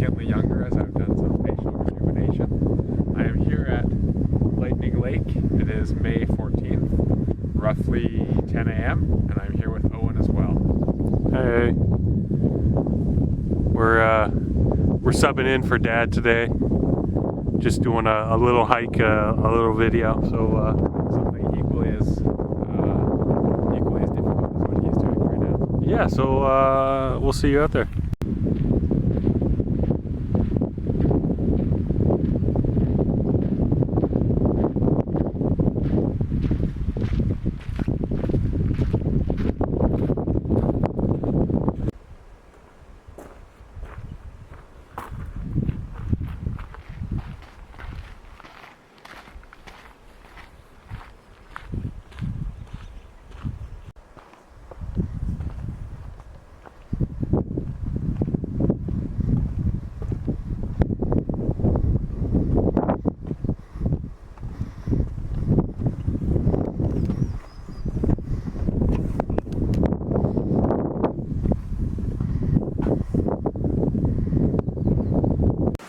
significantly younger as I've done some facial rejuvenation. I am here at Lightning Lake. It is May 14th, roughly 10 a.m. and I'm here with Owen as well. Hey. We're subbing in for Dad today. Just doing a little hike, a little video. So something equally as difficult as what he's doing right now. Yeah, so we'll see you out there.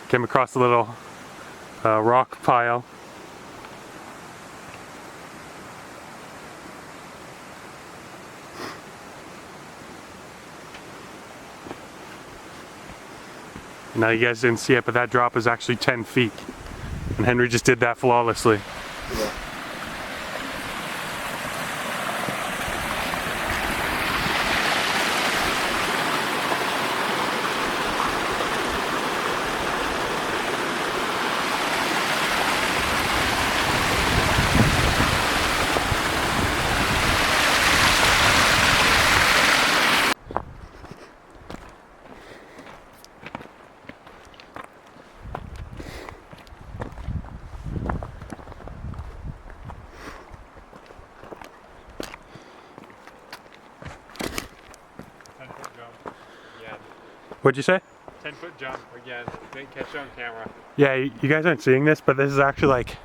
Came across a little rock pile. Now you guys didn't see it, but that drop is actually 10 feet. And Henry just did that flawlessly. Yeah. What'd you say? 10-foot jump again. Didn't catch it on camera. Yeah, you guys aren't seeing this, but this is actually like,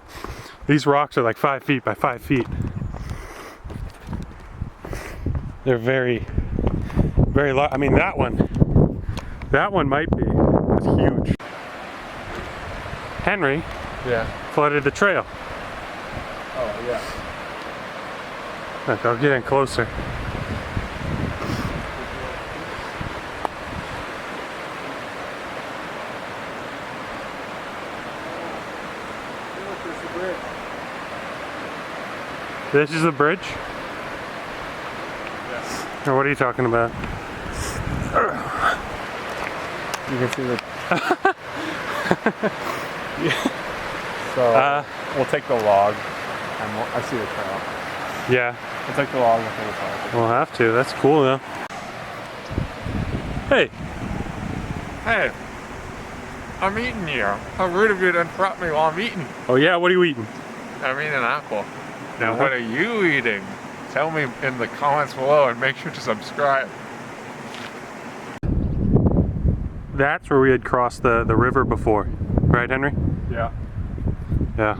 these rocks are like 5 feet by 5 feet. They're very, very large. I mean, that one might be. It's huge. Henry flooded the trail. Oh, yeah. Look, I'll get in closer. This is the bridge? Yes. Or what are you talking about? You can see the... So, we'll take the log, and I see the trail. Yeah. We'll take the log and take the trail. We'll have to. That's cool though. Hey. Hey. I'm eating here. How rude of you to interrupt me while I'm eating. Oh yeah, what are you eating? I'm eating an apple. Now what are you eating? Tell me in the comments below and make sure to subscribe. That's where we had crossed the river before. Right, Henry? Yeah. Yeah.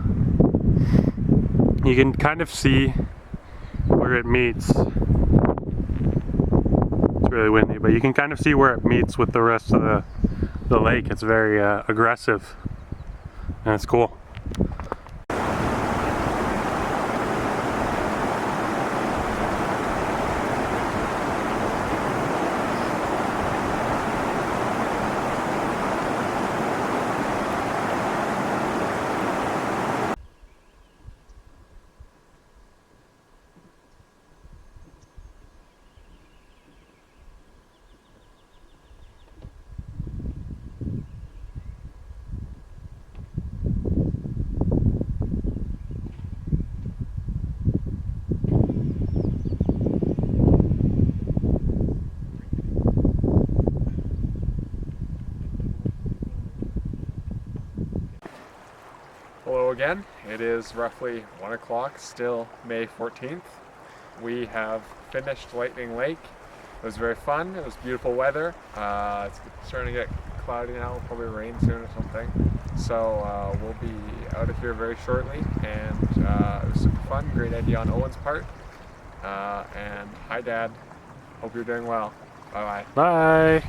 You can kind of see where it meets. It's really windy, but you can kind of see where it meets with the rest of the lake. It's very aggressive. And it's cool. Hello again. It is roughly 1 o'clock, still May 14th. We have finished Lightning Lake. It was very fun. It was beautiful weather. It's starting to get cloudy now. It'll probably rain soon or something. So we'll be out of here very shortly. And it was super fun. Great idea on Owen's part. And hi, Dad. Hope you're doing well. Bye-bye. Bye.